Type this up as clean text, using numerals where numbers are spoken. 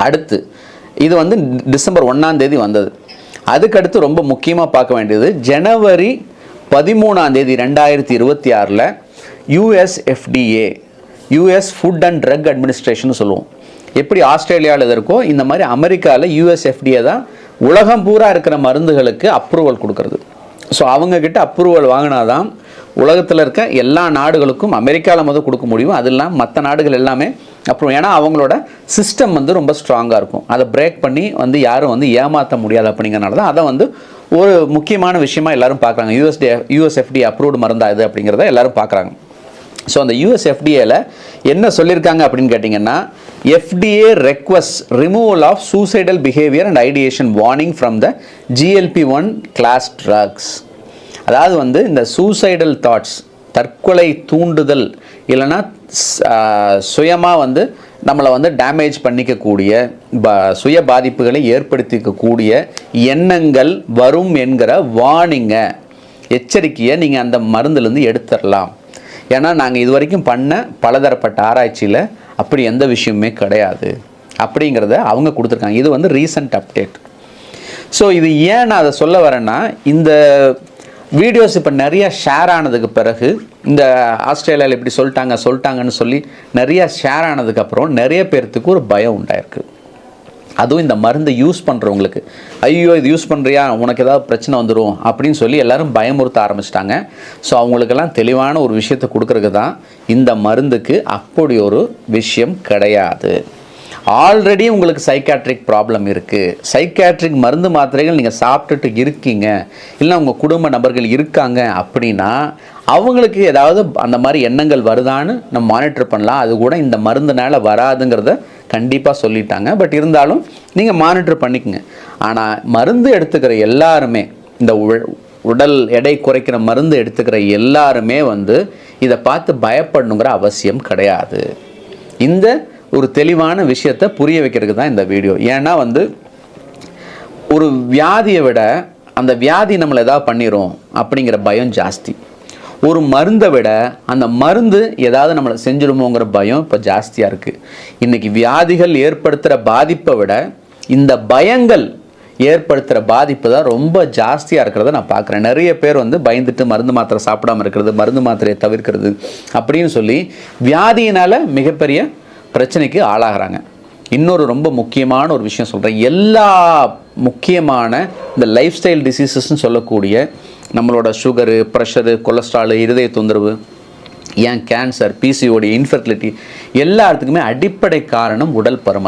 அடுத்து இது வந்து டிசம்பர் 1ஆம் தேதி வந்தது. அதுக்கடுத்து ரொம்ப முக்கியமாக பார்க்க வேண்டியது ஜனவரி 13ஆம் தேதி 2026 USFDA US food and drug administration சொல்லுவோம். எப்படி ஆஸ்திரேலியாவில் இருக்கோ இந்த மாதிரி அமெரிக்காவில் USFDA தான் உலகம் பூரா இருக்கிற மருந்துகளுக்கு அப்ரூவல் கொடுக்கறது. ஸோ அவங்கக்கிட்ட அப்ரூவல் வாங்கினாதான் உலகத்தில் இருக்க எல்லா நாடுகளுக்கும் அமெரிக்காவில் முதல் கொடுக்க முடியும். அது இல்லாமல் மற்ற நாடுகள் எல்லாமே அப்புறம் ஏன்னா அவங்களோட சிஸ்டம் வந்து ரொம்ப ஸ்ட்ராங்காக இருக்கும். அதை பிரேக் பண்ணி வந்து யாரும் வந்து ஏமாற்ற முடியாது. அப்படிங்கிறனால தான் அதை வந்து ஒரு முக்கியமான விஷயமா எல்லாரும் பார்க்குறாங்க. USFDA அப்ரூவ்டு மருந்தா இது அப்படிங்கிறத எல்லாரும் பார்க்குறாங்க. ஸோ அந்த USFDAல என்ன சொல்லியிருக்காங்க அப்படின்னு கேட்டிங்கன்னா, FDA requests removal of suicidal behavior and ideation warning from the GLP-1 class drugs. அதாவது வந்து இந்த சூசைடல் தாட்ஸ், தற்கொலை தூண்டுதல் இல்லைன்னா சுயமாக வந்து நம்மளை வந்து டேமேஜ் பண்ணிக்கக்கூடிய சுய பாதிப்புகளை ஏற்படுத்திக்கக்கூடிய எண்ணங்கள் வரும் என்கிற வார்னிங்கை, எச்சரிக்கையை நீங்கள் அந்த மருந்துலேருந்து எடுத்துடலாம். ஏன்னா நாங்கள் இது வரைக்கும் பண்ண பலதரப்பட்ட ஆராய்ச்சியில் அப்படி எந்த விஷயமுமே கிடையாது அப்படிங்கிறத அவங்க கொடுத்துருக்காங்க. இது வந்து ரீசன்ட் அப்டேட். ஸோ இது ஏன் நான் அதை சொல்ல வரேன்னா, இந்த வீடியோஸ் இப்போ நிறையா ஷேர் ஆனதுக்கு பிறகு இந்த ஆஸ்திரேலியாவில் இப்படி சொல்லிட்டாங்கன்னு சொல்லி நிறையா ஷேர் ஆனதுக்கப்புறம் நிறைய பேர்த்துக்கு ஒரு பயம் உண்டாயிருக்கு. அதுவும் இந்த மருந்தை யூஸ் பண்ணுறவங்களுக்கு, ஐயோ இது யூஸ் பண்ணுறியா உனக்கு ஏதாவது பிரச்சனை வந்துடும் அப்படின்னு சொல்லி எல்லோரும் பயமுறுத்த ஆரம்பிச்சிட்டாங்க. ஸோ அவங்களுக்கெல்லாம் தெளிவான ஒரு விஷயத்தை கொடுக்கறதுக்கு தான் இந்த மருந்துக்கு அப்படி ஒரு விஷயம் கிடையாது. ஆல்ரெடி உங்களுக்கு சைக்காட்ரிக் ப்ராப்ளம் இருக்குது, சைக்காட்ரிக் மருந்து மாத்திரைகள் நீங்கள் சாப்பிட்டுட்டு இருக்கீங்க, இல்லை உங்கள் குடும்ப நபர்கள் இருக்காங்க அப்படின்னா அவங்களுக்கு ஏதாவது அந்த மாதிரி எண்ணங்கள் வருதான்னு நம்ம மானிட்டர் பண்ணலாம். அது கூட இந்த மருந்துனால வராதுங்கிறத கண்டிப்பாக சொல்லிட்டாங்க. பட் இருந்தாலும் நீங்கள் மானிட்டர் பண்ணிக்கோங்க. ஆனால் மருந்து எடுத்துக்கிற எல்லாருமே, இந்த உடல் எடை குறைக்கிற மருந்து எடுத்துக்கிற எல்லாருமே வந்து இதை பார்த்து பயப்படணுங்கிற அவசியம் கிடையாது. இந்த ஒரு தெளிவான விஷயத்தை புரிய வைக்கிறதுக்கு தான் இந்த வீடியோ. ஏன்னா வந்து ஒரு வியாதியை விட அந்த வியாதி நம்மளை ஏதாவது பண்ணிடும் அப்படிங்கிற பயம் ஜாஸ்தி. ஒரு மருந்தை விட அந்த மருந்து ஏதாவது நம்மளை செஞ்சிடுமோங்கிற பயம் இப்போ ஜாஸ்தியாக இருக்குது. இன்றைக்கி வியாதிகள் ஏற்படுத்துகிற பாதிப்பை விட இந்த பயங்கள் ஏற்படுத்துகிற பாதிப்பு தான் ரொம்ப ஜாஸ்தியாக இருக்கிறத நான் பார்க்குறேன். நிறைய பேர் வந்து பயந்துட்டு மருந்து மாத்திரை சாப்பிடாமல் இருக்கிறது, மருந்து மாத்திரையை தவிர்க்கிறது அப்படின்னு சொல்லி வியாதியினால் மிகப்பெரிய பிரச்சனைக்கு ஆளாகிறாங்க. இன்னொரு ரொம்ப முக்கியமான ஒரு விஷயம் சொல்கிறேன். எல்லா முக்கியமான இந்த லைஃப் ஸ்டைல் டிசீசஸ்ன்னு சொல்லக்கூடிய நம்மளோட சுகரு, ப்ரெஷரு, கொலஸ்ட்ராலு, இருதய தொந்தரவு, ஏன் கேன்சர், PCOD, இன்ஃபர்டிலிட்டி எல்லாத்துக்குமே அடிப்படை காரணம் உடல் பருமன்.